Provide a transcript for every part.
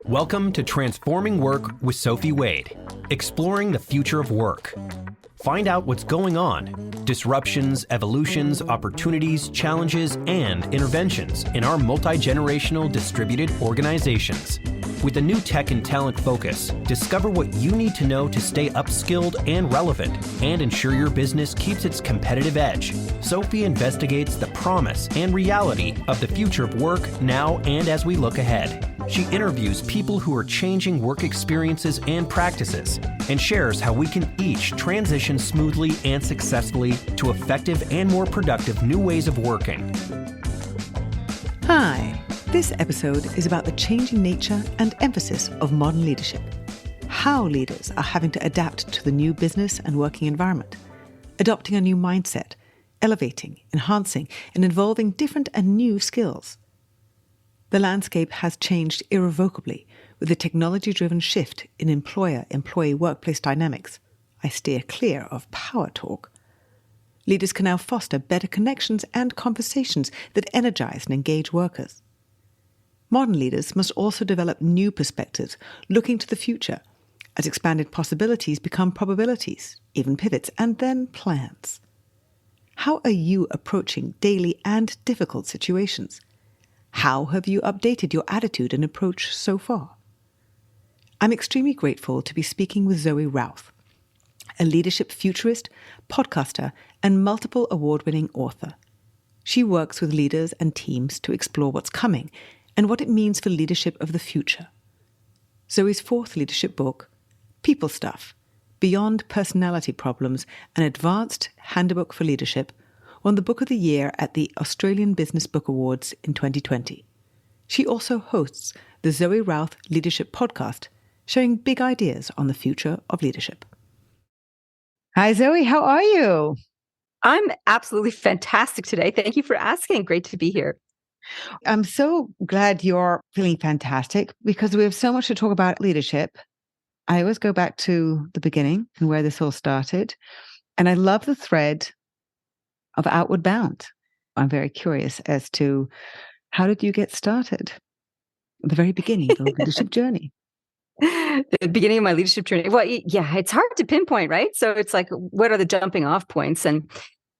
Welcome to Transforming Work with Sophie Wade, exploring the future of work. Find out what's going on, disruptions, evolutions, opportunities, challenges, and interventions in our multi-generational distributed organizations. With a new tech and talent focus, discover what you need to know to stay upskilled and relevant and ensure your business keeps its competitive edge. Sophie investigates the promise and reality of the future of work now and as we look ahead. She interviews people who are changing work experiences and practices and shares how we can each transition smoothly and successfully to effective and more productive new ways of working. Hi. This episode is about the changing nature and emphasis of modern leadership. How leaders are having to adapt to the new business and working environment, adopting a new mindset, elevating, enhancing, and evolving different and new skills. The landscape has changed irrevocably with the technology-driven shift in employer-employee workplace dynamics. I steer clear of power talk. Leaders can now foster better connections and conversations that energize and engage workers. Modern leaders must also develop new perspectives, looking to the future, as expanded possibilities become probabilities, even pivots, and then plans. How are you approaching daily and difficult situations? How have you updated your attitude and approach so far? I'm extremely grateful to be speaking with Zoë Routh, a leadership futurist, podcaster, and multiple award-winning author. She works with leaders and teams to explore what's coming and what it means for leadership of the future. Zoe's fourth leadership book, People Stuff, Beyond Personality Problems, an Advanced Handbook for Leadership, won the Book of the Year at the Australian Business Book Awards in 2020. She also hosts the Zoë Routh Leadership Podcast, sharing big ideas on the future of leadership. Hi, Zoë. How are you? I'm absolutely fantastic today. Thank you for asking. Great to be here. I'm so glad you're feeling fantastic because we have so much to talk about leadership. I always go back to the beginning and where this all started. And I love the thread of Outward Bound. I'm very curious as to how did you get started at the very beginning of the leadership journey? The beginning of my leadership journey. Well, yeah, it's hard to pinpoint, right? So it's like, what are the jumping off points? And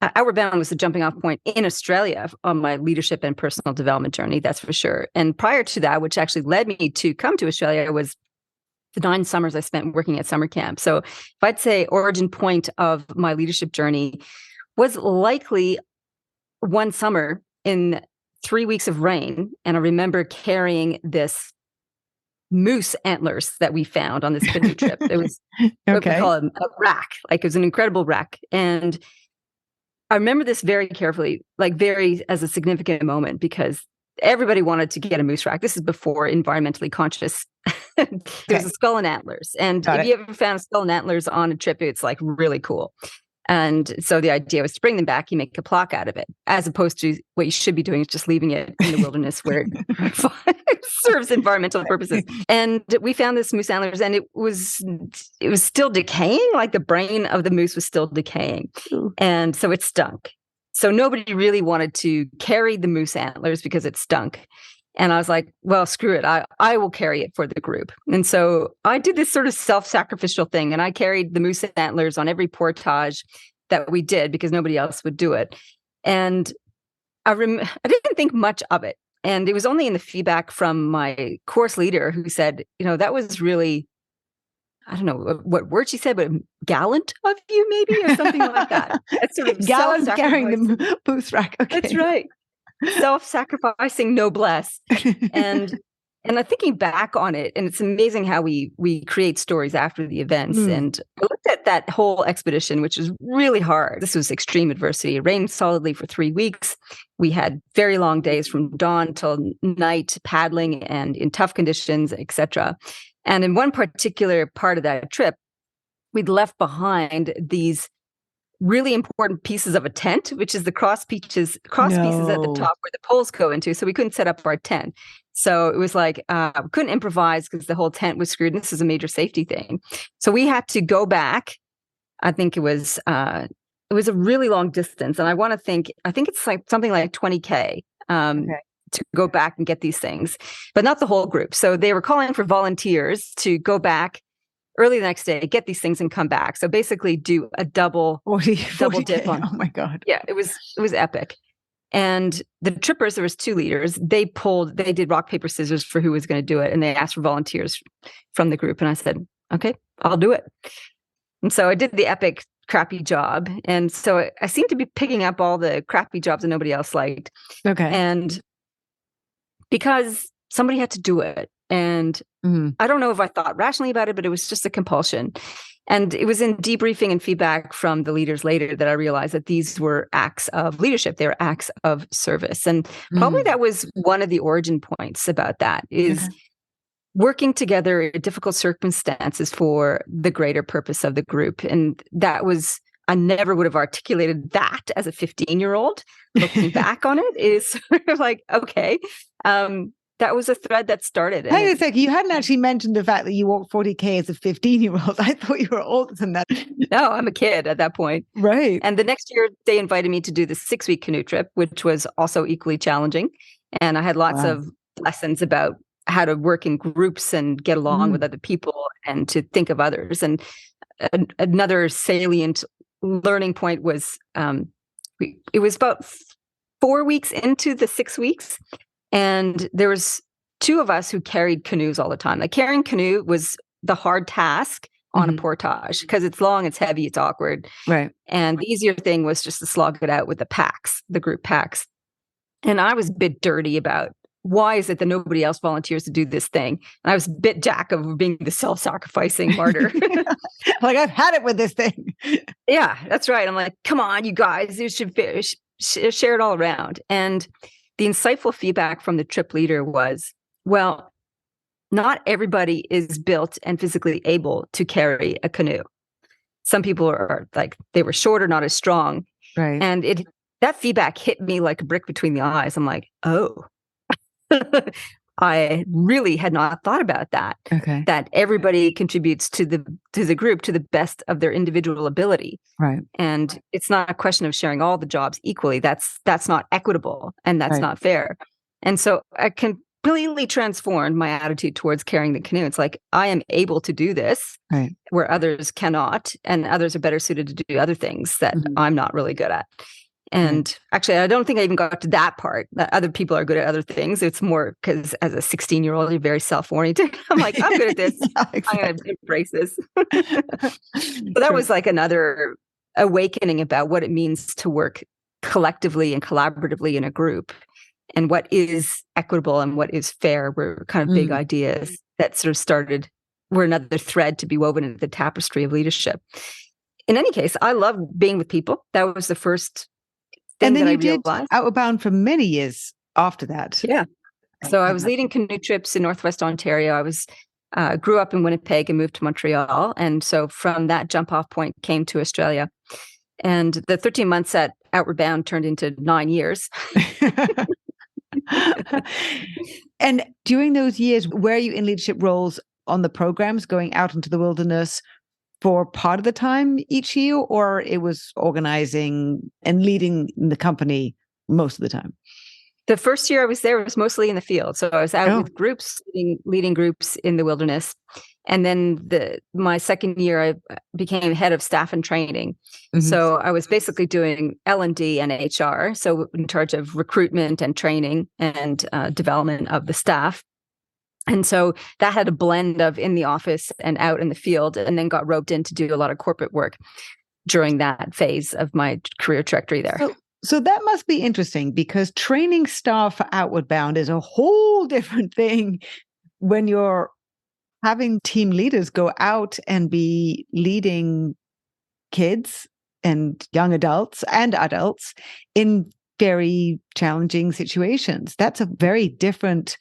Outward Bound was the jumping off point in Australia on my leadership and personal development journey, that's for sure. And prior to that, which actually led me to come to Australia, was the 9 summers I spent working at summer camp. So if I'd say origin point of my leadership journey was likely one summer in 3 weeks of rain. And I remember carrying this moose antlers that we found on this canoe trip. It was what we call a rack. Like it was an incredible rack. And I remember this very carefully, like very as a significant moment because everybody wanted to get a moose rack. This is before environmentally conscious. There's a skull and antlers. And if you ever found a skull and antlers on a trip, it's like really cool. And so the idea was to bring them back, you make a plaque out of it, as opposed to what you should be doing is just leaving it in the wilderness where it serves environmental purposes. And we found this moose antlers and it was still decaying, like the brain of the moose was still decaying. And so it stunk. So nobody really wanted to carry the moose antlers because it stunk. And I was like, well, screw it. I will carry it for the group. And so I did this sort of self-sacrificial thing. And I carried the moose antlers on every portage that we did because nobody else would do it. And I didn't think much of it. And it was only in the feedback from my course leader who said, that was really, I don't know what word she said, but gallant of you maybe or something like that. It's sort of gallant carrying the moose rack. Okay. That's right. Self-sacrificing noblesse. And I'm thinking back on it, and it's amazing how we create stories after the events. And I looked at that whole expedition, which was really hard. This was extreme adversity. It rained solidly for 3 weeks. We had very long days from dawn till night, paddling and in tough conditions, etc. And in one particular part of that trip, we'd left behind these really important pieces of a tent, which is the cross pieces at the top where the poles go into. So we couldn't set up our tent. So it was like, we couldn't improvise because the whole tent was screwed. And this is a major safety thing. So we had to go back. I think it was a really long distance. And I think it's like something like 20K to go back and get these things, but not the whole group. So they were calling for volunteers to go back early the next day, get these things and come back. So basically do a double dip on. Oh my God. Yeah, it was epic. And the trippers, there was 2 leaders. They did rock, paper, scissors for who was going to do it. And they asked for volunteers from the group. And I said, okay, I'll do it. And so I did the epic crappy job. And so I seemed to be picking up all the crappy jobs that nobody else liked. Okay. And because somebody had to do it. And I don't know if I thought rationally about it, but it was just a compulsion. And it was in debriefing and feedback from the leaders later that I realized that these were acts of leadership. They were acts of service. And probably that was one of the origin points about that is working together in difficult circumstances for the greater purpose of the group. And that was, I never would have articulated that as a 15-year-old. Looking back on it is sort of like, okay, that was a thread that started. Hang on a second. You hadn't actually mentioned the fact that you walked 40K as a 15-year-old. I thought you were older than that. No, I'm a kid at that point. Right. And the next year, they invited me to do the 6-week canoe trip, which was also equally challenging. And I had lots of lessons about how to work in groups and get along with other people and to think of others. And another salient learning point was it was about 4 weeks into the 6 weeks. And there was 2 of us who carried canoes all the time. Like carrying canoe was the hard task on a portage because it's long, it's heavy, it's awkward. Right. And the easier thing was just to slog it out with the group packs. And I was a bit dirty about why is it that nobody else volunteers to do this thing? And I was a bit jack of being the self-sacrificing martyr. Like, I've had it with this thing. Yeah, that's right. I'm like, come on, you guys, you should share it all around. And the insightful feedback from the trip leader was, well, not everybody is built and physically able to carry a canoe. Some people are like, they were shorter, not as strong. Right. And that feedback hit me like a brick between the eyes. I'm like, oh, I really had not thought about that. Okay. That everybody contributes to the group to the best of their individual ability. Right. And it's not a question of sharing all the jobs equally. That's not equitable and that's not fair. And so I completely transformed my attitude towards carrying the canoe. It's like, I am able to do this where others cannot, and others are better suited to do other things that I'm not really good at. And actually, I don't think I even got to that part, that other people are good at other things. It's more because as a 16-year-old, you're very self-oriented. I'm like, I'm good at this. Exactly. I'm going to embrace this. So that was like another awakening about what it means to work collectively and collaboratively in a group, and what is equitable and what is fair were kind of big ideas that sort of were another thread to be woven into the tapestry of leadership. In any case, I love being with people. That was the first thing and then that you I did realized. Outward Bound for many years after that. Yeah. So I was leading canoe trips in Northwest Ontario. I was grew up in Winnipeg and moved to Montreal. And so from that jump off point came to Australia. And the 13 months at Outward Bound turned into 9 years. And during those years, were you in leadership roles on the programs going out into the wilderness for part of the time each year, or it was organizing and leading the company most of the time? The first year I was there was mostly in the field. So I was out with groups, leading groups in the wilderness. And then my second year, I became head of staff and training. So I was basically doing L&D and HR. So in charge of recruitment and training and development of the staff. And so that had a blend of in the office and out in the field, and then got roped in to do a lot of corporate work during that phase of my career trajectory there. So that must be interesting, because training staff for Outward Bound is a whole different thing when you're having team leaders go out and be leading kids and young adults and adults in very challenging situations. That's a very different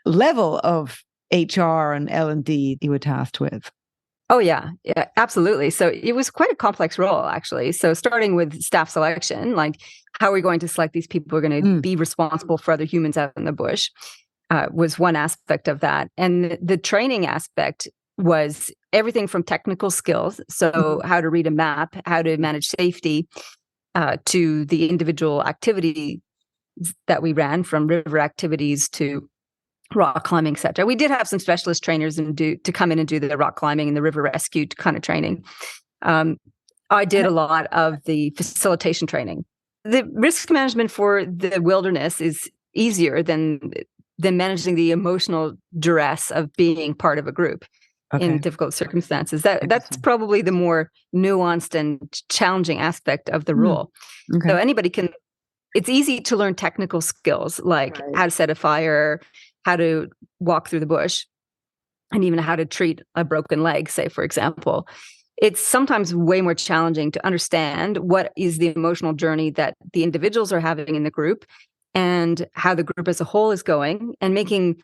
level of HR and L&D you were tasked with. Oh, yeah, absolutely. So it was quite a complex role, actually. So starting with staff selection, like how are we going to select these people who are going to be responsible for other humans out in the bush, was one aspect of that. And the training aspect was everything from technical skills, so how to read a map, how to manage safety, to the individual activity that we ran, from river activities to rock climbing, etc. We did have some specialist trainers to come in and do the rock climbing and the river rescue kind of training. I did a lot of the facilitation training. The risk management for the wilderness is easier than managing the emotional duress of being part of a group in difficult circumstances. That's probably the more nuanced and challenging aspect of the role. So anybody can, it's easy to learn technical skills like how to set a fire, how to walk through the bush, and even how to treat a broken leg, say, for example. It's sometimes way more challenging to understand what is the emotional journey that the individuals are having in the group and how the group as a whole is going, and making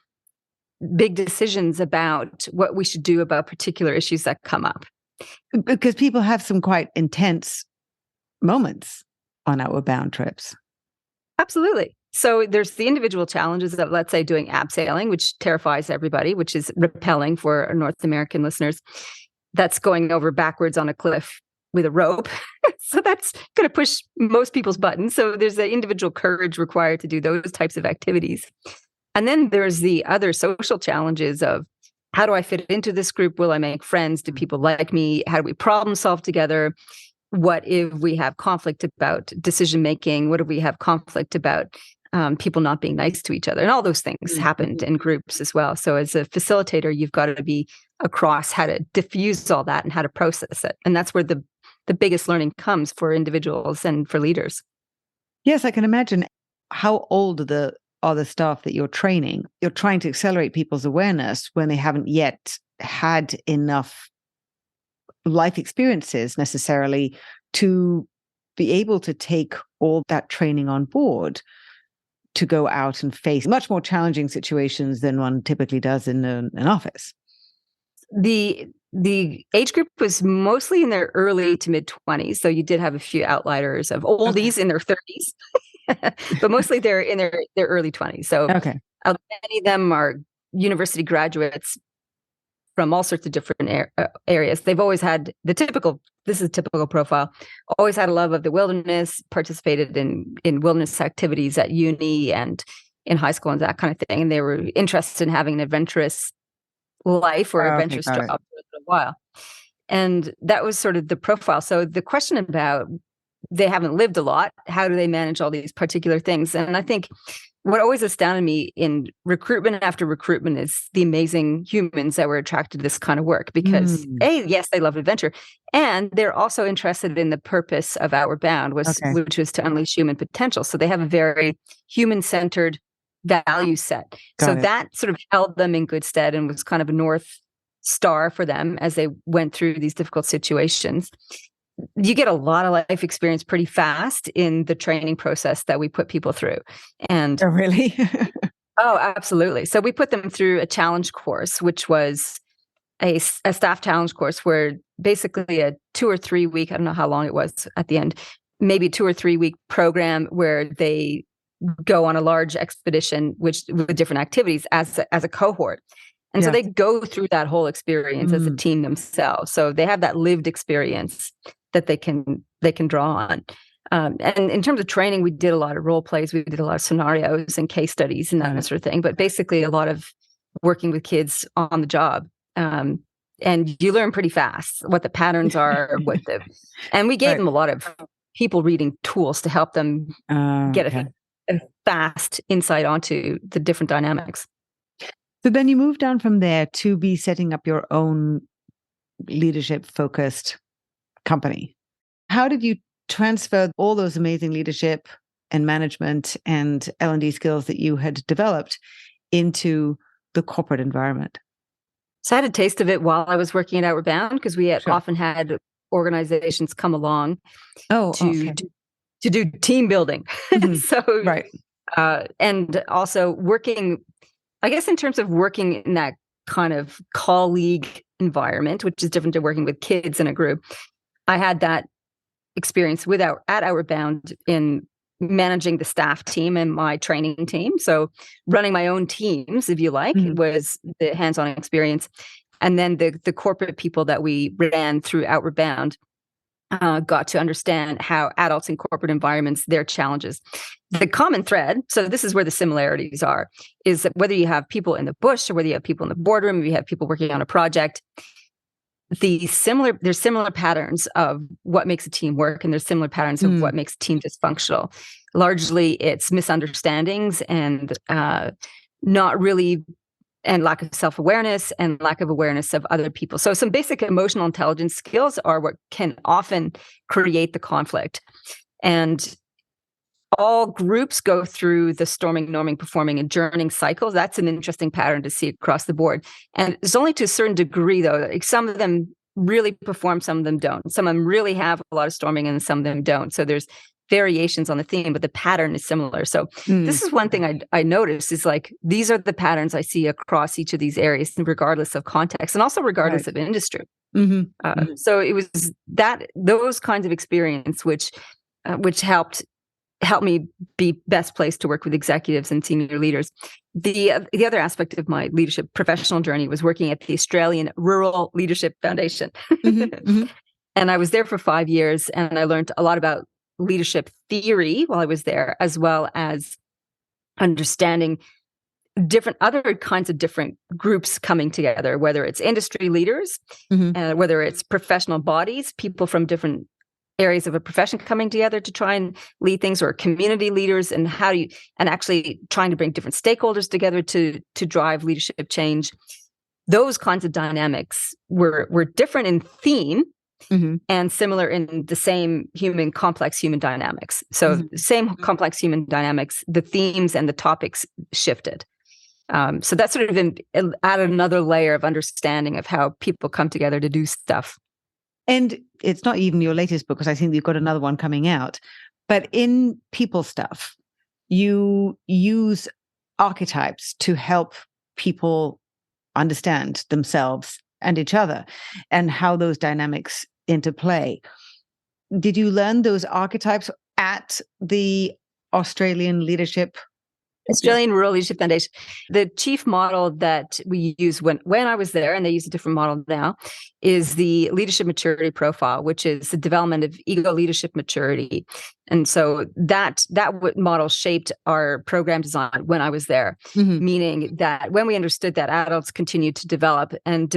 big decisions about what we should do about particular issues that come up. Because people have some quite intense moments on outward bound trips. Absolutely. So there's the individual challenges of, let's say, doing abseiling, which terrifies everybody, which is repelling for our North American listeners. That's going over backwards on a cliff with a rope. So that's going to push most people's buttons. So there's the individual courage required to do those types of activities. And then there's the other social challenges of, how do I fit into this group? Will I make friends? Do people like me? How do we problem solve together? What if we have conflict about decision making? What if we have conflict about people not being nice to each other? And all those things happened in groups as well. So as a facilitator, you've got to be across how to diffuse all that and how to process it. And that's where the biggest learning comes for individuals and for leaders. Yes, I can imagine. How old are the staff that you're training? You're trying to accelerate people's awareness when they haven't yet had enough life experiences necessarily to be able to take all that training on board to go out and face much more challenging situations than one typically does in an office. The age group was mostly in their early to mid 20s. So you did have a few outliers of oldies in their 30s, but mostly they're in their early 20s. So many of them are university graduates from all sorts of different areas. They've always had this is a typical profile, always had a love of the wilderness, participated in wilderness activities at uni and in high school and that kind of thing. And they were interested in having an adventurous life or adventurous job for a little while. And that was sort of the profile. So the question about, they haven't lived a lot, how do they manage all these particular things? And I think what always astounded me in recruitment after recruitment is the amazing humans that were attracted to this kind of work, because yes, they love adventure, and they're also interested in the purpose of Outward Bound, which was to unleash human potential. So they have a very human-centered value set. That sort of held them in good stead and was kind of a North Star for them as they went through these difficult situations. You get a lot of life experience pretty fast in the training process that we put people through. And oh, really? Oh, absolutely. So we put them through a challenge course, which was a staff challenge course where basically a 2 or 3 week, I don't know how long it was at the end, maybe 2 or 3 week program where they go on a large expedition with different activities as a cohort. And so they go through that whole experience as a team themselves. So they have that lived experience that they can draw on. And in terms of training, we did a lot of role plays. We did a lot of scenarios and case studies and that sort of thing. But basically a lot of working with kids on the job. And you learn pretty fast what the patterns are, and we gave them a lot of people reading tools to help them get a fast insight onto the different dynamics. So then you moved on from there to be setting up your own leadership-focused company. How did you transfer all those amazing leadership and management and L&D skills that you had developed into the corporate environment? So I had a taste of it while I was working at Outward Bound, because we had often had organizations come along to do team building. And also working, I guess, in terms of working in that kind of colleague environment, which is different to working with kids in a group. I had that experience at Outward Bound in managing the staff team and my training team. So running my own teams, if you like, was the hands-on experience. And then the corporate people that we ran through Outward Bound, got to understand how adults in corporate environments, their challenges. The common thread, so this is where the similarities are, is that whether you have people in the bush or whether you have people in the boardroom, or you have people working on a project, there's similar patterns of what makes a team work, and there's similar patterns of what makes a team dysfunctional. Largely, it's misunderstandings and not really, and lack of self-awareness and lack of awareness of other people. So some basic emotional intelligence skills are what can often create the conflict. And all groups go through the storming, norming, performing, and adjourning cycles. That's an interesting pattern to see across the board. And it's only to a certain degree, though. Like some of them really perform, some of them don't. Some of them really have a lot of storming, and some of them don't. So there's variations on the theme, but the pattern is similar. So this is one thing I noticed is like, these are the patterns I see across each of these areas, regardless of context and also regardless of industry. So it was those kinds of experience which helped me be best placed to work with executives and senior leaders. The other aspect of my leadership professional journey was working at the Australian Rural Leadership Foundation. And I was there for 5 years, and I learned a lot about leadership theory while I was there, as well as understanding other kinds of different groups coming together, whether it's industry leaders, whether it's professional bodies, people from different areas of a profession coming together to try and lead things, or community leaders, and actually trying to bring different stakeholders together to drive leadership change. Those kinds of dynamics were different in theme, and similar in the same complex human dynamics. So same complex human dynamics, the themes and the topics shifted. So that sort of added another layer of understanding of how people come together to do stuff. And it's not even your latest book, because I think you've got another one coming out. But in people stuff, you use archetypes to help people understand themselves and each other, and how those dynamics interplay. Did you learn those archetypes at the Australian Rural Leadership Foundation? The chief model that we use when I was there, and they use a different model now, is the leadership maturity profile, which is the development of ego leadership maturity. And so that model shaped our program design when I was there, meaning that when we understood that adults continue to develop in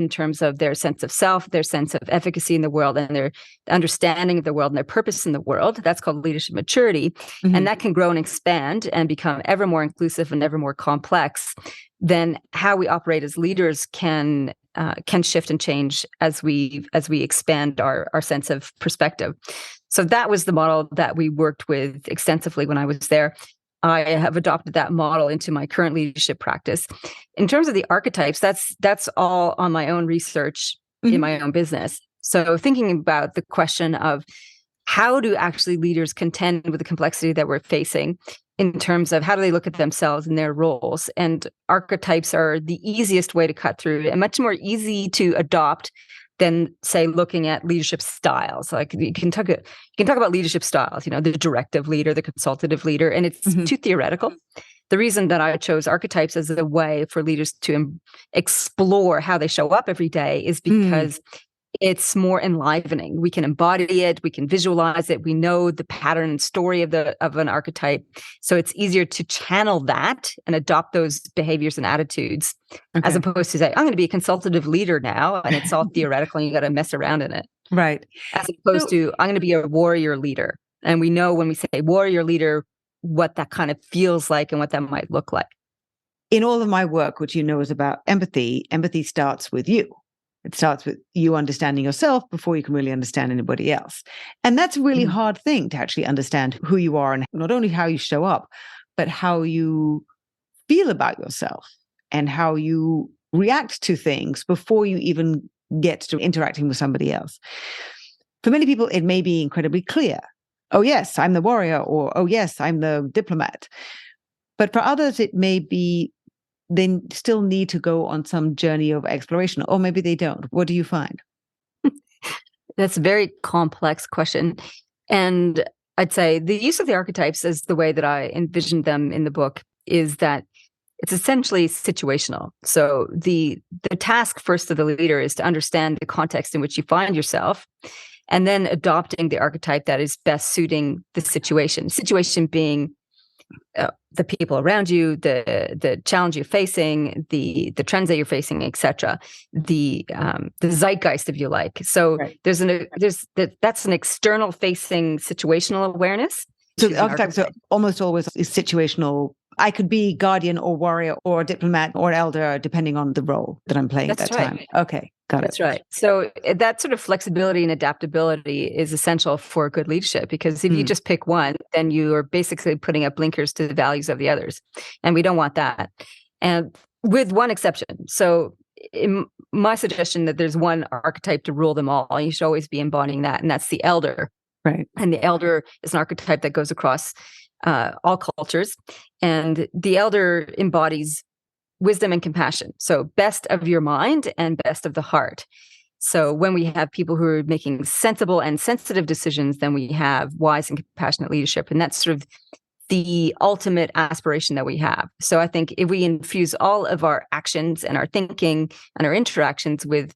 terms of their sense of self, their sense of efficacy in the world, and their understanding of the world and their purpose in the world, that's called leadership maturity. And that can grow and expand and become ever more inclusive and ever more complex. Then how we operate as leaders can shift and change as we expand our sense of perspective. So that was the model that we worked with extensively when I was there. I have adopted that model into my current leadership practice. In terms of the archetypes, that's all on my own research in my own business. So thinking about the question of how do actually leaders contend with the complexity that we're facing in terms of how do they look at themselves and their roles, and archetypes are the easiest way to cut through and much more easy to adopt than, say, looking at leadership styles. Like you can talk about leadership styles, the directive leader, the consultative leader, and it's too theoretical. The reason that I chose archetypes as a way for leaders to explore how they show up every day is because it's more enlivening. We can embody it, we can visualize it, we know the pattern and story of an archetype. So it's easier to channel that and adopt those behaviors and attitudes, as opposed to say, I'm going to be a consultative leader now, and it's all theoretical and you got to mess around in it. Right. As opposed to, I'm going to be a warrior leader. And we know when we say warrior leader, what that kind of feels like and what that might look like. In all of my work, which is about empathy starts with you. It starts with you understanding yourself before you can really understand anybody else. And that's a really hard thing, to actually understand who you are, and not only how you show up, but how you feel about yourself and how you react to things before you even get to interacting with somebody else. For many people, it may be incredibly clear. Oh, yes, I'm the warrior, or oh, yes, I'm the diplomat. But for others, it may be they still need to go on some journey of exploration, or maybe they don't. What do you find? That's a very complex question. And I'd say the use of the archetypes as the way that I envisioned them in the book is that it's essentially situational. So the task first of the leader is to understand the context in which you find yourself, and then adopting the archetype that is best suiting the situation being the people around you, the challenge you're facing, the trends that you're facing, etc. The zeitgeist, if you like. So Right. that's an external facing situational awareness. So the archetypes are almost always is situational. I could be guardian or warrior or diplomat or elder, depending on the role that I'm playing at that time. Okay, got it. That's right. So that sort of flexibility and adaptability is essential for good leadership, because if you just pick one, then you are basically putting up blinkers to the values of the others. And we don't want that. And with one exception. So in my suggestion that there's one archetype to rule them all, you should always be embodying that. And that's the elder. Right. And the elder is an archetype that goes across all cultures. And the elder embodies wisdom and compassion. So best of your mind and best of the heart. So when we have people who are making sensible and sensitive decisions, then we have wise and compassionate leadership. And that's sort of the ultimate aspiration that we have. So I think if we infuse all of our actions and our thinking and our interactions with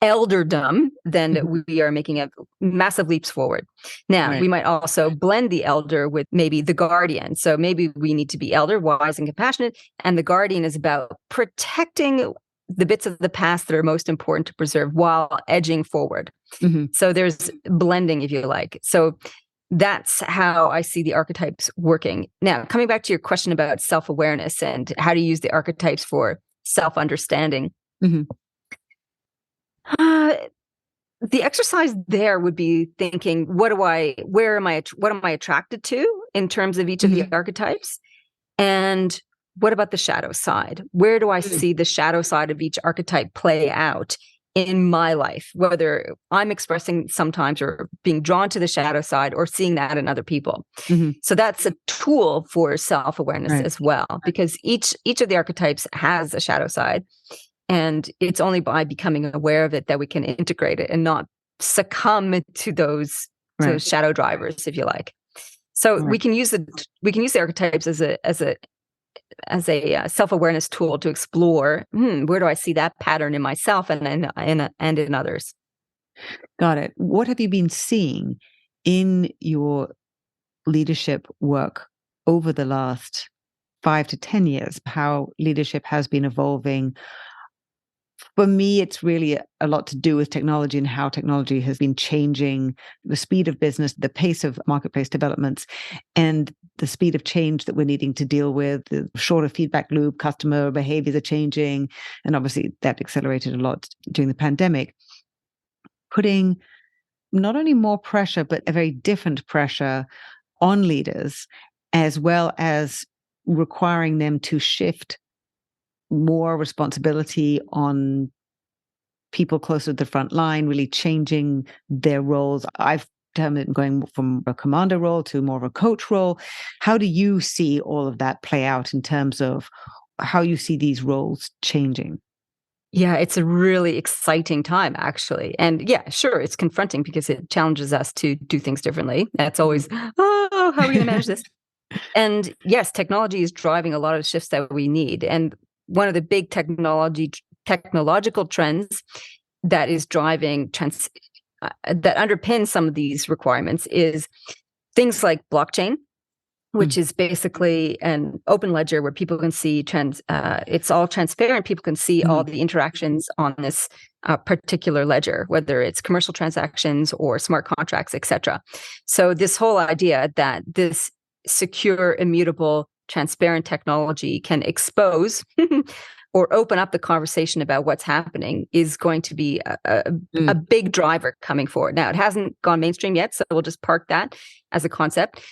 elderdom, then we are making a massive leaps forward. Now, we might also blend the elder with maybe the guardian. So maybe we need to be elder, wise, and compassionate. And the guardian is about protecting the bits of the past that are most important to preserve while edging forward. So there's blending, if you like. So that's how I see the archetypes working. Now, coming back to your question about self-awareness and how to use the archetypes for self-understanding. The exercise there would be thinking, what am I attracted to in terms of each of the archetypes? And what about the shadow side? Where do I see the shadow side of each archetype play out in my life, whether I'm expressing sometimes or being drawn to the shadow side or seeing that in other people? So that's a tool for self-awareness as well, because each of the archetypes has a shadow side. And it's only by becoming aware of it that we can integrate it and not succumb to those shadow drivers, if you like. So we can use the archetypes as a self-awareness tool to explore where do I see that pattern in myself and in others. Got it. What have you been seeing in your leadership work over the last 5 to 10 years? How leadership has been evolving? For me, it's really a lot to do with technology and how technology has been changing the speed of business, the pace of marketplace developments, and the speed of change that we're needing to deal with, the shorter feedback loop, customer behaviors are changing. And obviously that accelerated a lot during the pandemic, putting not only more pressure, but a very different pressure on leaders, as well as requiring them to shift more responsibility on people closer to the front line, really changing their roles. I've termed it going from a commander role to more of a coach role. How do you see all of that play out in terms of how you see these roles changing? Yeah, it's a really exciting time, actually. And yeah, sure, it's confronting because it challenges us to do things differently. That's always, how are we going to manage this? And yes, technology is driving a lot of the shifts that we need. And one of the big technological trends that is driving that underpins some of these requirements is things like blockchain, which is basically an open ledger where people can see it's all transparent. People can see all the interactions on this particular ledger, whether it's commercial transactions or smart contracts, etc. So this whole idea that this secure, immutable, transparent technology can expose or open up the conversation about what's happening is going to be a big driver coming forward. Now, it hasn't gone mainstream yet, so we'll just park that as a concept.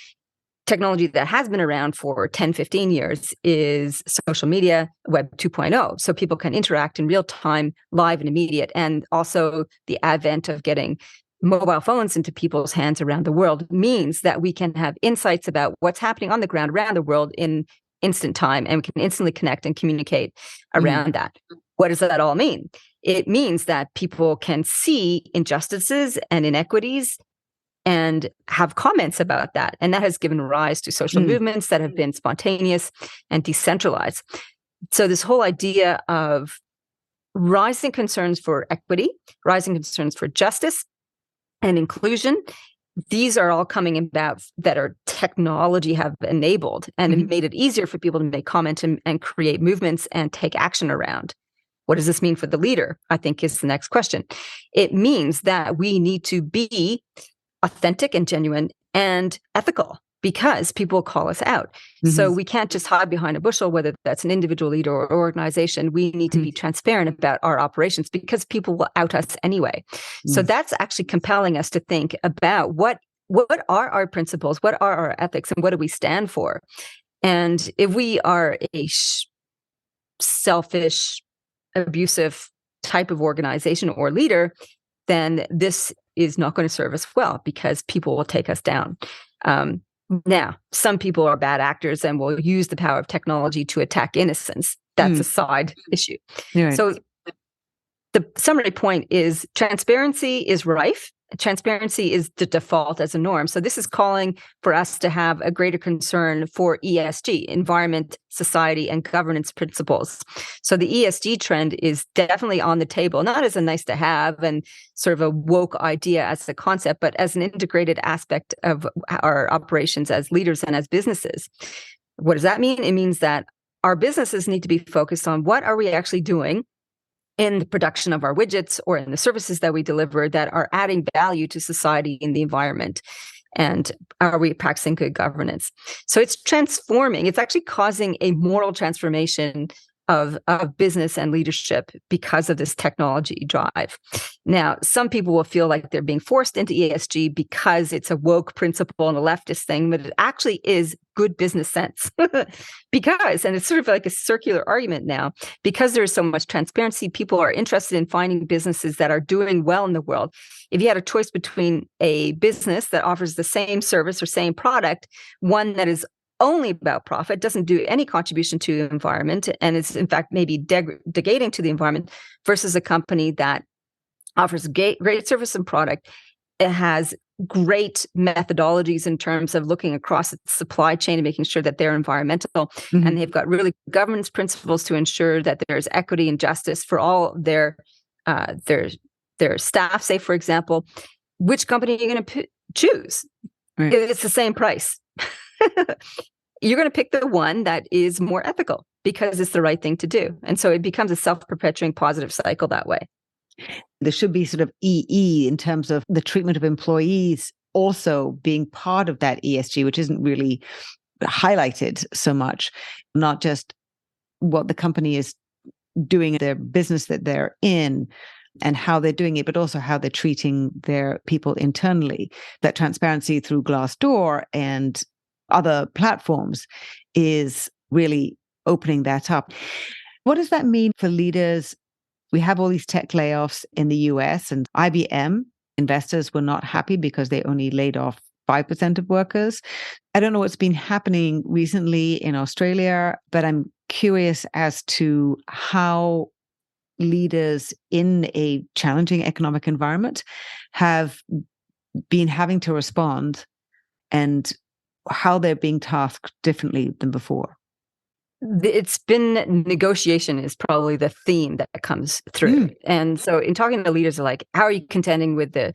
Technology that has been around for 10, 15 years is social media, Web 2.0. So people can interact in real time, live and immediate. And also the advent of getting mobile phones into people's hands around the world means that we can have insights about what's happening on the ground around the world in instant time, and we can instantly connect and communicate around that. What does that all mean? It means that people can see injustices and inequities and have comments about that. And that has given rise to social movements that have been spontaneous and decentralized. So this whole idea of rising concerns for equity, rising concerns for justice, and inclusion. These are all coming about that are technology have enabled and made it easier for people to make comment and create movements and take action around. What does this mean for the leader? I think is the next question. It means that we need to be authentic and genuine and ethical because people call us out. So we can't just hide behind a bushel, whether that's an individual leader or organization. We need to be transparent about our operations because people will out us anyway. So that's actually compelling us to think about what are our principles, what are our ethics, and what do we stand for? And if we are a selfish, abusive type of organization or leader, then this is not going to serve us well because people will take us down. Now, some people are bad actors and will use the power of technology to attack innocence. That's a side issue. Right. So the summary point is transparency is rife. Transparency is the default as a norm. So this is calling for us to have a greater concern for ESG, environment, society, and governance principles. So the ESG trend is definitely on the table, not as a nice to have and sort of a woke idea as a concept, but as an integrated aspect of our operations as leaders and as businesses. What does that mean? It means that our businesses need to be focused on what are we actually doing in the production of our widgets or in the services that we deliver that are adding value to society and the environment. And are we practicing good governance? So it's transforming. It's actually causing a moral transformation of business and leadership because of this technology drive. Now, some people will feel like they're being forced into ESG because it's a woke principle and a leftist thing, but it actually is good business sense. Because, and it's sort of like a circular argument now, because there's so much transparency, people are interested in finding businesses that are doing well in the world. If you had a choice between a business that offers the same service or same product, one that is only about profit, doesn't do any contribution to the environment, and is in fact maybe degrading to the environment, versus a company that offers great service and product, it has great methodologies in terms of looking across its supply chain and making sure that they're environmental, and they've got really governance principles to ensure that there's equity and justice for all their staff. Say, for example, which company are you going to choose? Right. It's the same price. You're going to pick the one that is more ethical because it's the right thing to do. And so it becomes a self-perpetuating positive cycle that way. There should be sort of EE in terms of the treatment of employees also being part of that ESG, which isn't really highlighted so much, not just what the company is doing, their business that they're in, and how they're doing it, but also how they're treating their people internally. That transparency through Glassdoor and other platforms is really opening that up. What does that mean for leaders? We have all these tech layoffs in the US, and IBM investors were not happy because they only laid off 5% of workers. I don't know what's been happening recently in Australia, but I'm curious as to how leaders in a challenging economic environment have been having to respond and how they're being tasked differently than before. It's been negotiation is probably the theme that comes through. And so in talking to leaders, like, how are you contending with the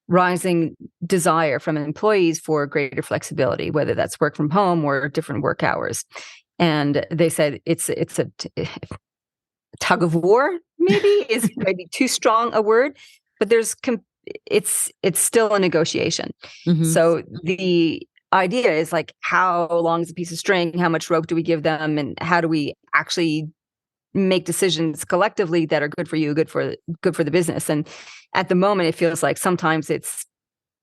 rising desire from employees for greater flexibility, whether that's work from home or different work hours? And they said it's a tug of war, maybe is maybe too strong a word, but it's still a negotiation. So the idea is like, how long is a piece of string? How much rope do we give them? And how do we actually make decisions collectively that are good for you, good for the business? And at the moment, it feels like sometimes it's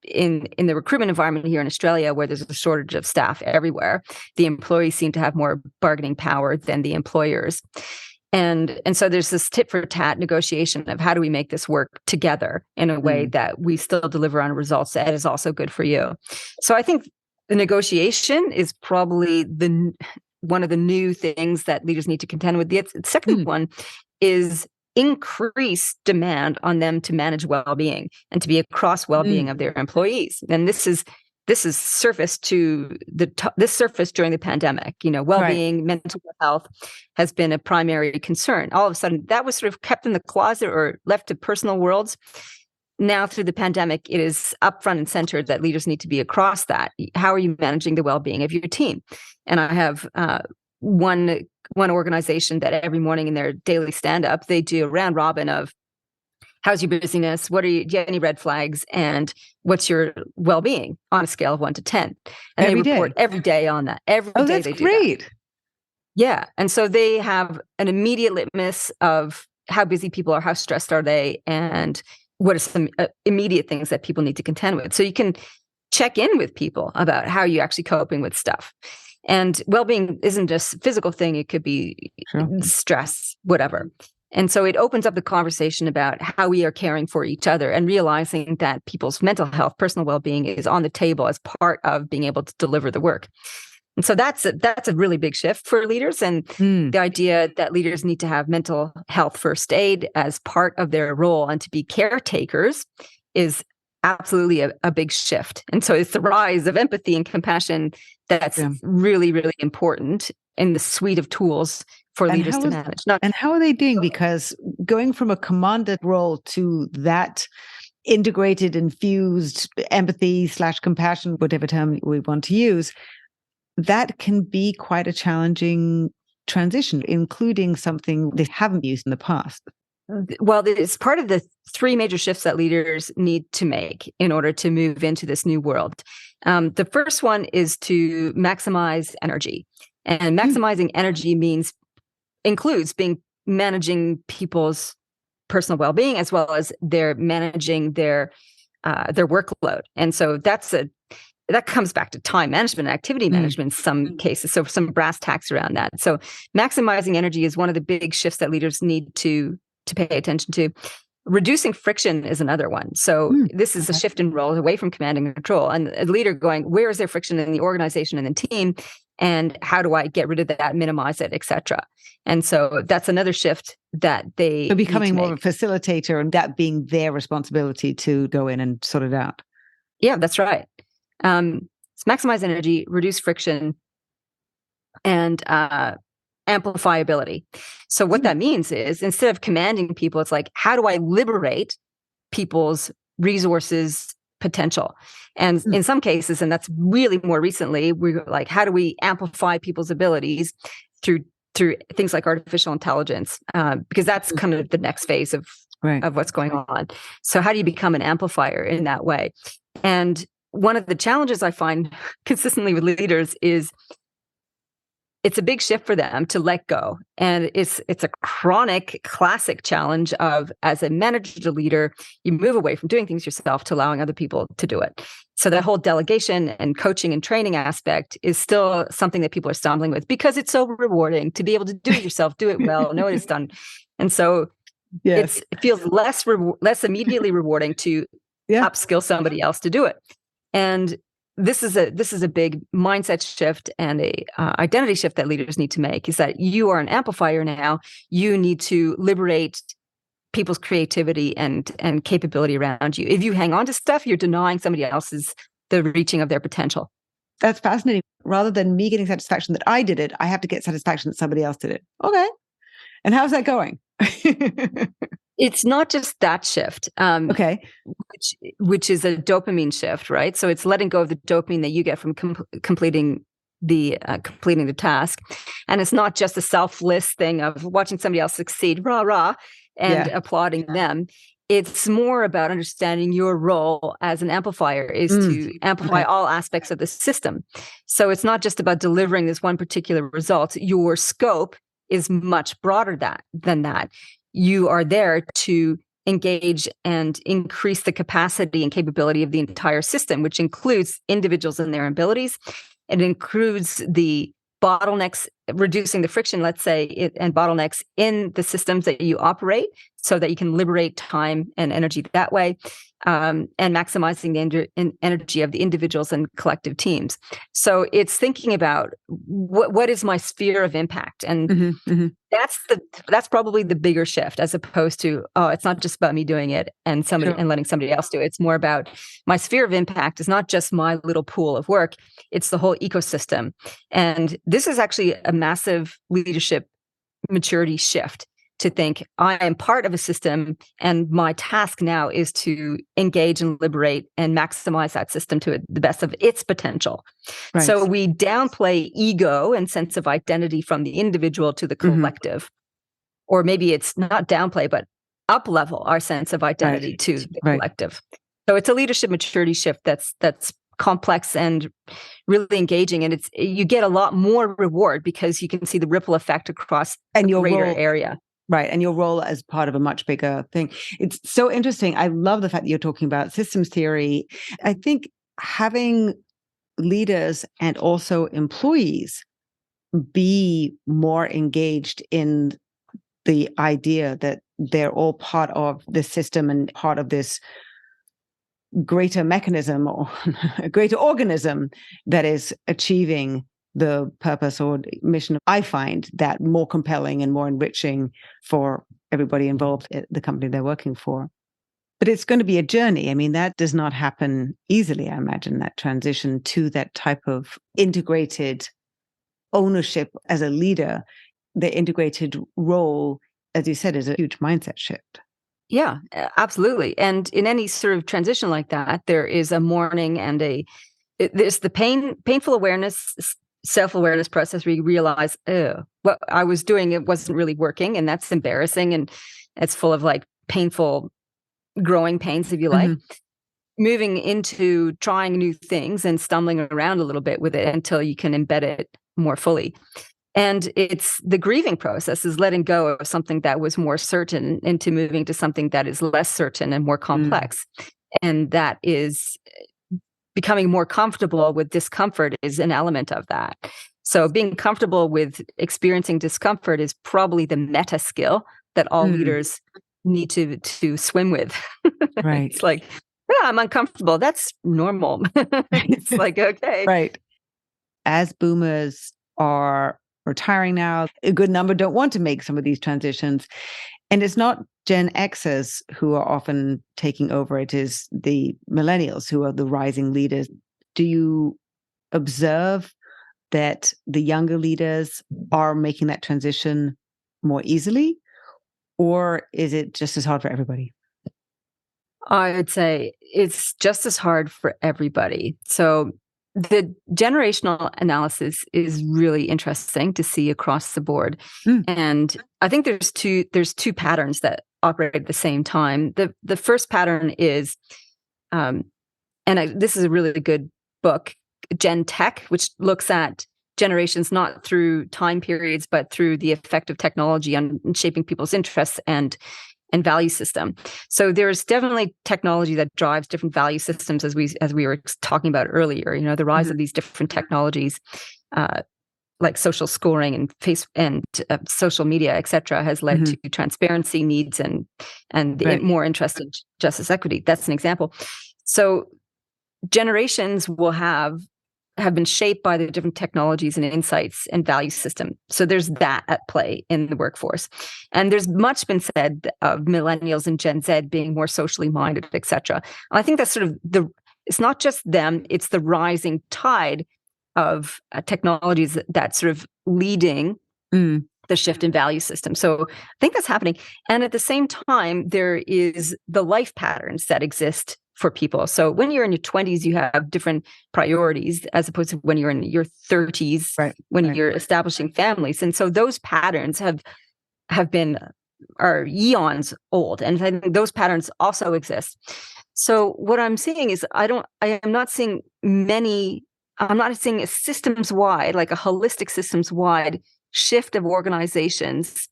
in the recruitment environment here in Australia, where there's a shortage of staff everywhere, the employees seem to have more bargaining power than the employers. And so there's this tit for tat negotiation of how do we make this work together in a way that we still deliver on results that is also good for you. So I think the negotiation is probably one of the new things that leaders need to contend with. The second one is increased demand on them to manage well-being and to be across well-being of their employees. And this is surfaced this surfaced during the pandemic. Well-being, mental health has been a primary concern. All of a sudden, that was sort of kept in the closet or left to personal worlds. now through the pandemic, it is up front and center that leaders need to be across that. How are you managing the well-being of your team? And I have one organization that every morning in their daily stand-up, they do a round robin of how's your busyness? Do you have any red flags? And what's your well-being on a scale of 1 to 10? And they report every day on that. Every day they do great. that. Yeah. And so they have an immediate litmus of how busy people are, how stressed are they, and what are some immediate things that people need to contend with. So you can check in with people about how you're actually coping with stuff. And well-being isn't just a physical thing. It could be stress, whatever. And so it opens up the conversation about how we are caring for each other and realizing that people's mental health, personal well-being is on the table as part of being able to deliver the work. And so that's a really big shift for leaders. And the idea that leaders need to have mental health first aid as part of their role and to be caretakers is absolutely a big shift. And so it's the rise of empathy and compassion that's really, really important in the suite of tools for leaders to manage. And how are they doing? Because going from a commanded role to that integrated, infused empathy / compassion, whatever term we want to use, that can be quite a challenging transition, including something they haven't used in the past. Well, it's part of the 3 major shifts that leaders need to make in order to move into this new world. The first one is to maximize energy. And maximizing energy includes managing people's personal well-being as well as managing their workload. And so that comes back to time management and activity management in some cases. So some brass tacks around that. So maximizing energy is one of the big shifts that leaders need to pay attention to. Reducing friction is another one. So this is a shift in role away from command and control. And a leader going, where is there friction in the organization and the team? And how do I get rid of that, minimize it, et cetera? And so that's another shift that they becoming more of a facilitator and that being their responsibility to go in and sort it out. Yeah, that's right. So maximize energy, reduce friction, and amplifiability. So what that means is instead of commanding people, it's like, how do I liberate people's resources potential? And in some cases, and that's really more recently, we're like, how do we amplify people's abilities through things like artificial intelligence? Because that's kind of the next phase of what's going on. So how do you become an amplifier in that way? And one of the challenges I find consistently with leaders is it's a big shift for them to let go. And it's a chronic, classic challenge of, as a manager, leader, you move away from doing things yourself to allowing other people to do it. So that whole delegation and coaching and training aspect is still something that people are stumbling with because it's so rewarding to be able to do it yourself, do it well, know it is done. And so it feels less immediately rewarding to upskill somebody else to do it. And this is a big mindset shift and a identity shift that leaders need to make, is that you are an amplifier now. You need to liberate people's creativity and capability around you. If you hang on to stuff, you're denying somebody else's the reaching of their potential. That's fascinating. Rather than me getting satisfaction that I did it, I have to get satisfaction that somebody else did it. Okay. And how's that going? It's not just that shift. Which is a dopamine shift, right? So it's letting go of the dopamine that you get from completing the task. And it's not just a selfless thing of watching somebody else succeed, rah, rah, and applauding them. It's more about understanding your role as an amplifier is to amplify all aspects of the system. So it's not just about delivering this one particular result. Your scope is much broader than that. You are there to engage and increase the capacity and capability of the entire system, which includes individuals and their abilities. It includes the bottlenecks, reducing the friction, let's say, and bottlenecks in the systems that you operate so that you can liberate time and energy that way, and maximizing the energy of the individuals and collective teams. So it's thinking about what is my sphere of impact? And that's probably the bigger shift, as opposed to, it's not just about me doing it and and letting somebody else do it. It's more about my sphere of impact is not just my little pool of work. It's the whole ecosystem. And this is actually a massive leadership maturity shift, to think, I am part of a system, and my task now is to engage and liberate and maximize that system to the best of its potential. Right. So we downplay ego and sense of identity from the individual to the collective. Or maybe it's not downplay, but up-level our sense of identity to the collective. So it's a leadership maturity shift that's complex and really engaging, and you get a lot more reward because you can see the ripple effect across a greater area. Right. And your role as part of a much bigger thing. It's so interesting. I love the fact that you're talking about systems theory. I think having leaders and also employees be more engaged in the idea that they're all part of the system and part of this greater mechanism or a greater organism that is achieving the purpose or mission, I find that more compelling and more enriching for everybody involved at the company they're working for. But it's going to be a journey. I mean, that does not happen easily, I imagine, that transition to that type of integrated ownership as a leader. The integrated role, as you said, is a huge mindset shift. Yeah, absolutely. And in any sort of transition like that, there is a mourning and there's the painful awareness, self-awareness process where you realize, oh, what I was doing, it wasn't really working, and that's embarrassing, and it's full of like painful growing pains, if you like. Moving into trying new things and stumbling around a little bit with it until you can embed it more fully. And it's the grieving process is letting go of something that was more certain into moving to something that is less certain and more complex. And that is becoming more comfortable with discomfort is an element of that. So being comfortable with experiencing discomfort is probably the meta skill that all leaders need to swim with. Right. It's like, yeah, I'm uncomfortable. That's normal. It's like, okay. Right. As boomers are retiring now, a good number don't want to make some of these transitions. And it's not Gen Xers who are often taking over. It is the millennials who are the rising leaders. Do you observe that the younger leaders are making that transition more easily? Or is it just as hard for everybody? I would say it's just as hard for everybody. So the generational analysis is really interesting to see across the board. And I think there's two patterns that operate at the same time. The first pattern is, this is a really good book, Gen Tech, which looks at generations not through time periods, but through the effect of technology on shaping people's interests and value system. So there's definitely technology that drives different value systems, as we were talking about earlier. You know, the rise of these different technologies, like social scoring and social media, et cetera, has led to transparency needs and more interest in justice equity. That's an example. So generations will have been shaped by the different technologies and insights and value system. So there's that at play in the workforce. And there's much been said of millennials and Gen Z being more socially minded, et cetera. And I think that's sort of it's not just them, it's the rising tide of technologies that's sort of leading the shift in value system. So I think that's happening. And at the same time, there is the life patterns that exist for people. So when you're in your 20s, you have different priorities as opposed to when you're in your 30s, when you're establishing families. And so those patterns are eons old. And I think those patterns also exist. So what I'm seeing is I'm not seeing a systems-wide, like a holistic systems-wide shift of organizations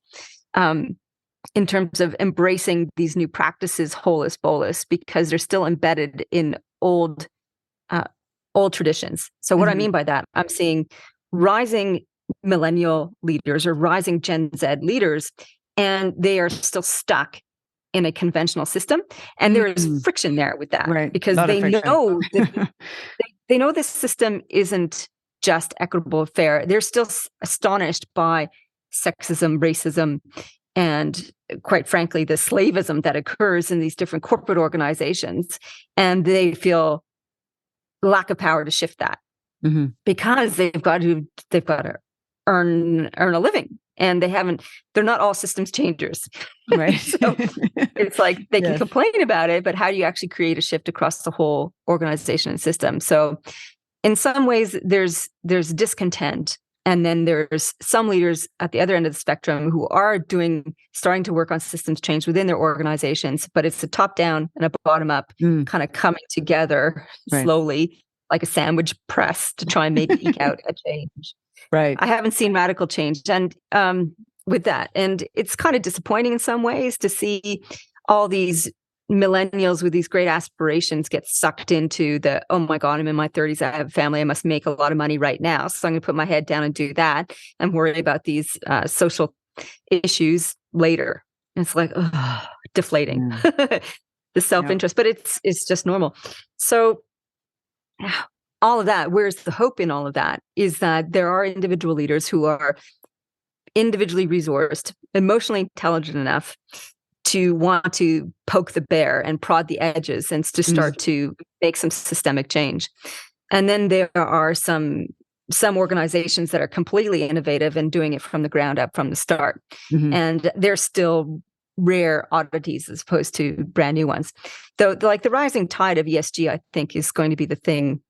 in terms of embracing these new practices, holus bolus, because they're still embedded in old traditions. So what I mean by that, I'm seeing rising millennial leaders or rising Gen Z leaders, and they are still stuck in a conventional system. And there is friction there with that, because they know that they know this system isn't just equitable, fair. They're still astonished by sexism, racism, and quite frankly, the slavism that occurs in these different corporate organizations. And they feel lack of power to shift that because they've got to earn a living. and they're not all systems changers. Right. So it's like they can Yes. complain about it, but how do you actually create a shift across the whole organization and system? So in some ways, there's discontent. And then there's some leaders at the other end of the spectrum who are starting to work on systems change within their organizations, but it's a top down and a bottom up kind of coming together slowly, like a sandwich press to try and eke out a change. Right. I haven't seen radical change and with that. And it's kind of disappointing in some ways to see all these millennials with these great aspirations get sucked into oh my God, I'm in my 30s, I have a family, I must make a lot of money right now. So I'm going to put my head down and do that and worry about these social issues later. And it's like, deflating, the self-interest, but it's just normal. So all of that, where's the hope in all of that is that there are individual leaders who are individually resourced, emotionally intelligent enough to want to poke the bear and prod the edges and to start to make some systemic change. And then there are some organizations that are completely innovative and doing it from the ground up from the start. And they're still rare oddities as opposed to brand new ones. Though, like the rising tide of ESG, I think, is going to be the thing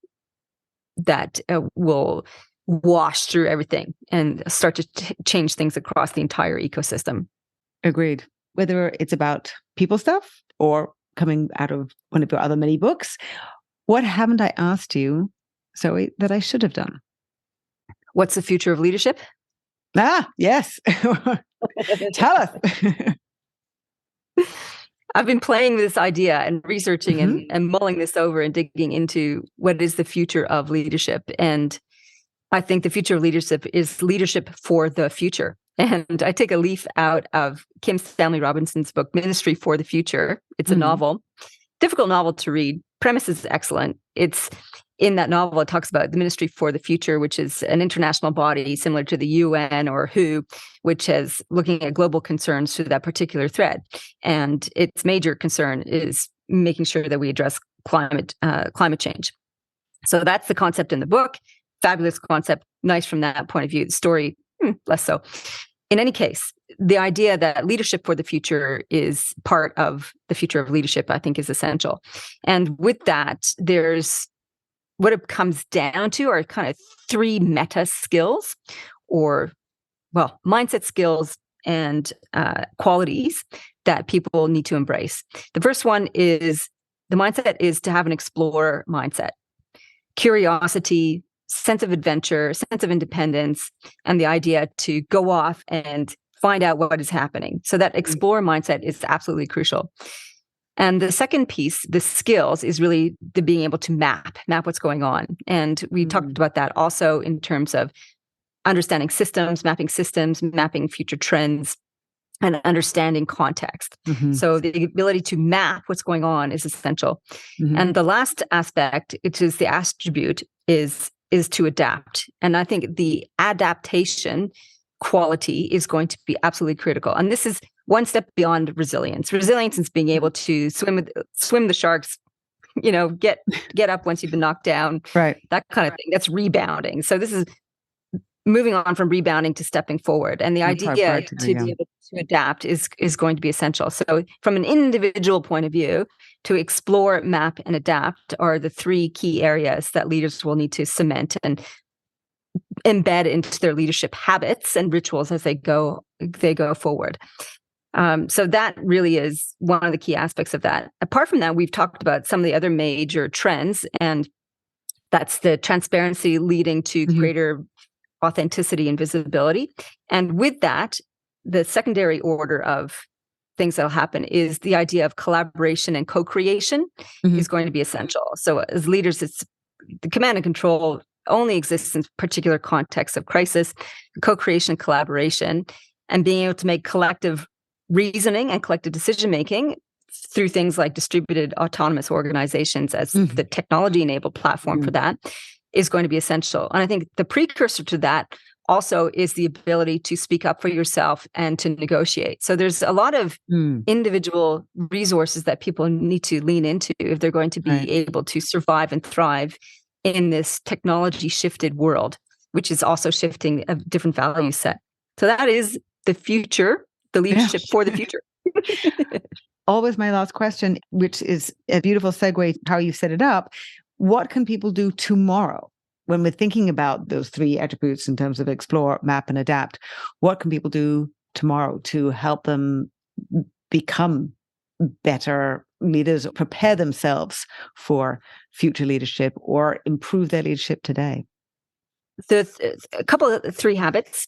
that will wash through everything and start to change things across the entire ecosystem. Agreed. Whether it's about people stuff or coming out of one of your other many books, what haven't I asked you, Zoe, that I should have done? What's the future of leadership? Yes. Tell us. I've been playing this idea and researching and mulling this over and digging into what is the future of leadership. And I think the future of leadership is leadership for the future. And I take a leaf out of Kim Stanley Robinson's book, Ministry for the Future. It's a novel, difficult novel to read. Premise is excellent. It's in that novel, it talks about the Ministry for the Future, which is an international body similar to the UN or WHO, which is looking at global concerns through that particular thread. And its major concern is making sure that we address climate change. So that's the concept in the book. Fabulous concept. Nice from that point of view. The story, less so. In any case, the idea that leadership for the future is part of the future of leadership, I think, is essential. And with that, there's what it comes down to are kind of three meta skills or, mindset skills and qualities that people need to embrace. The first one is the mindset is to have an explorer mindset, curiosity, sense of adventure, sense of independence, and the idea to go off and find out what is happening. So that explorer mindset is absolutely crucial. And the second piece, the skills, is really the being able to map what's going on. And we talked about that also in terms of understanding systems, mapping future trends, and understanding context. So the ability to map what's going on is essential. And the last aspect, which is the attribute, is to adapt. And I think the adaptation quality is going to be absolutely critical. And this is one step beyond resilience. Resilience is being able to swim the sharks, get up once you've been knocked down, right? That kind of thing. That's rebounding. So this is moving on from rebounding to stepping forward. And the idea to be able to adapt is going to be essential. So from an individual point of view, to explore, map, and adapt are the three key areas that leaders will need to cement and embed into their leadership habits and rituals as they go forward. So that really is one of the key aspects of that. Apart from that, we've talked about some of the other major trends, and that's the transparency leading to greater authenticity and visibility. And with that, the secondary order of things that'll happen is the idea of collaboration and co-creation is going to be essential. So as leaders, it's the command and control only exists in particular contexts of crisis, co-creation, collaboration, and being able to make collective reasoning and collective decision-making through things like distributed autonomous organizations as the technology-enabled platform for that is going to be essential. And I think the precursor to that also is the ability to speak up for yourself and to negotiate. So there's a lot of individual resources that people need to lean into if they're going to be able to survive and thrive in this technology-shifted world, which is also shifting a different value set. So that is the future, the leadership for the future. Always my last question, which is a beautiful segue to how you set it up. What can people do tomorrow when we're thinking about those three attributes in terms of explore, map, and adapt? What can people do tomorrow to help them become better leaders, prepare themselves for future leadership, or improve their leadership today? A couple of three habits.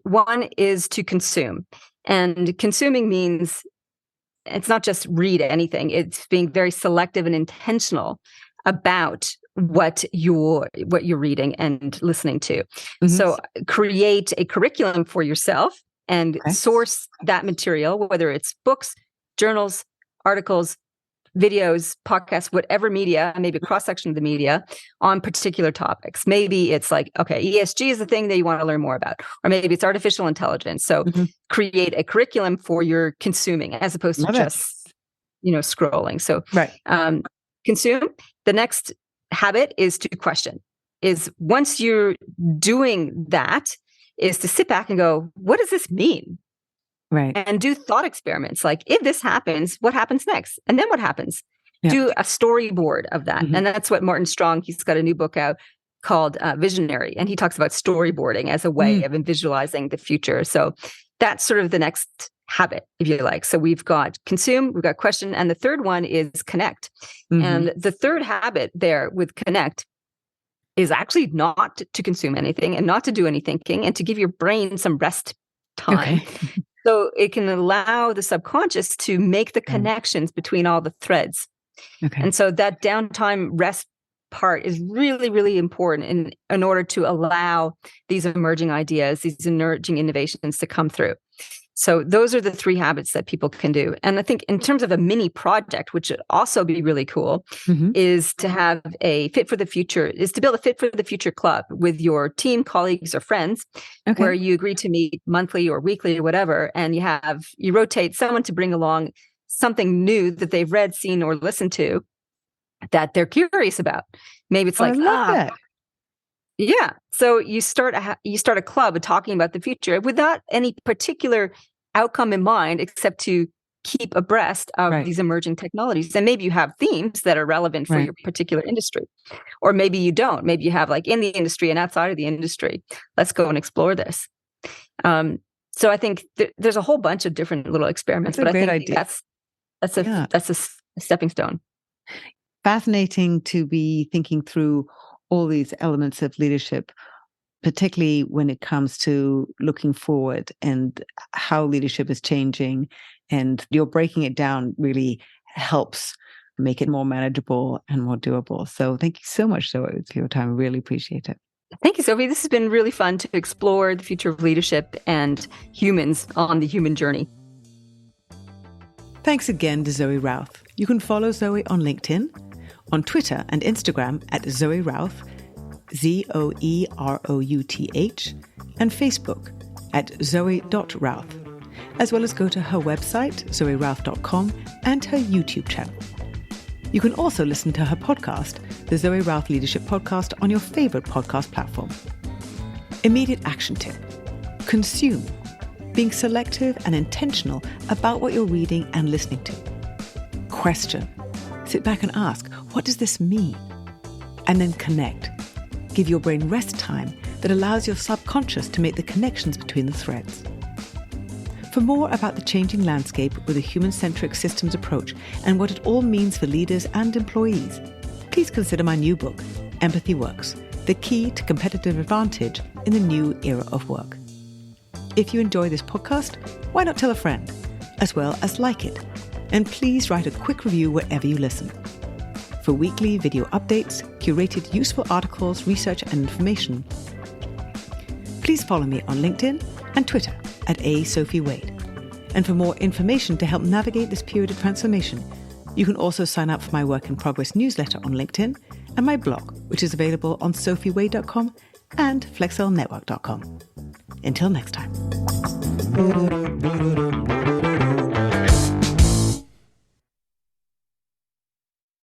One is to consume. And consuming means it's not just read anything. It's being very selective and intentional about what you're reading and listening to. Mm-hmm. So create a curriculum for yourself and source that material, whether it's books, journals, articles, videos, podcasts, whatever media, maybe a cross-section of the media on particular topics. Maybe it's like, okay, ESG is the thing that you want to learn more about, or maybe it's artificial intelligence. So create a curriculum for your consuming as opposed to just, scrolling. So consume. The next habit is to question. Is once you're doing that, is to sit back and go, what does this mean? Right. And do thought experiments. Like, if this happens, what happens next? And then what happens? Yeah. Do a storyboard of that. And that's what Martin Strong, he's got a new book out called Visionary. And he talks about storyboarding as a way of visualizing the future. So that's sort of the next habit, if you like. So we've got consume, we've got question. And the third one is connect. And the third habit there with connect is actually not to consume anything and not to do any thinking and to give your brain some rest time. Okay. So it can allow the subconscious to make the connections between all the threads. Okay. And so that downtime rest part is really, really important in order to allow these emerging ideas, these emerging innovations to come through. So those are the three habits that people can do. And I think in terms of a mini project, which would also be really cool, is to have a fit for the future, is to build a fit for the future club with your team, colleagues, or friends, where you agree to meet monthly or weekly or whatever. And you rotate someone to bring along something new that they've read, seen, or listened to that they're curious about. Maybe it's like, yeah. So you start a club talking about the future without any particular outcome in mind, except to keep abreast of these emerging technologies. And maybe you have themes that are relevant for your particular industry, or maybe you don't. Maybe you have like in the industry and outside of the industry. Let's go and explore this. So I think there's a whole bunch of different little experiments, but I think idea. That's a stepping stone. Fascinating to be thinking through all these elements of leadership, particularly when it comes to looking forward and how leadership is changing. And you're breaking it down really helps make it more manageable and more doable. So thank you so much, Zoë, for your time. I really appreciate it. Thank you, Sophie. This has been really fun to explore the future of leadership and humans on the human journey. Thanks again to Zoë Routh. You can follow Zoë on LinkedIn, on Twitter and Instagram at Zoë Routh, ZoeRouth, and Facebook at Zoe.Routh, as well as go to her website, zoerouth.com, and her YouTube channel. You can also listen to her podcast, the Zoë Routh Leadership Podcast, on your favorite podcast platform. Immediate action tip: consume, being selective and intentional about what you're reading and listening to. Question: sit back and ask, what does this mean? And then connect. Give your brain rest time that allows your subconscious to make the connections between the threads. For more about the changing landscape with a human-centric systems approach and what it all means for leaders and employees, please consider my new book, Empathy Works: The Key to Competitive Advantage in the New Era of Work. If you enjoy this podcast, why not tell a friend, as well as like it? And please write a quick review wherever you listen. For weekly video updates, curated useful articles, research, and information, please follow me on LinkedIn and Twitter at @SophieWade. And for more information to help navigate this period of transformation, you can also sign up for my Work in Progress newsletter on LinkedIn and my blog, which is available on sophiewade.com and flexelnetwork.com. Until next time.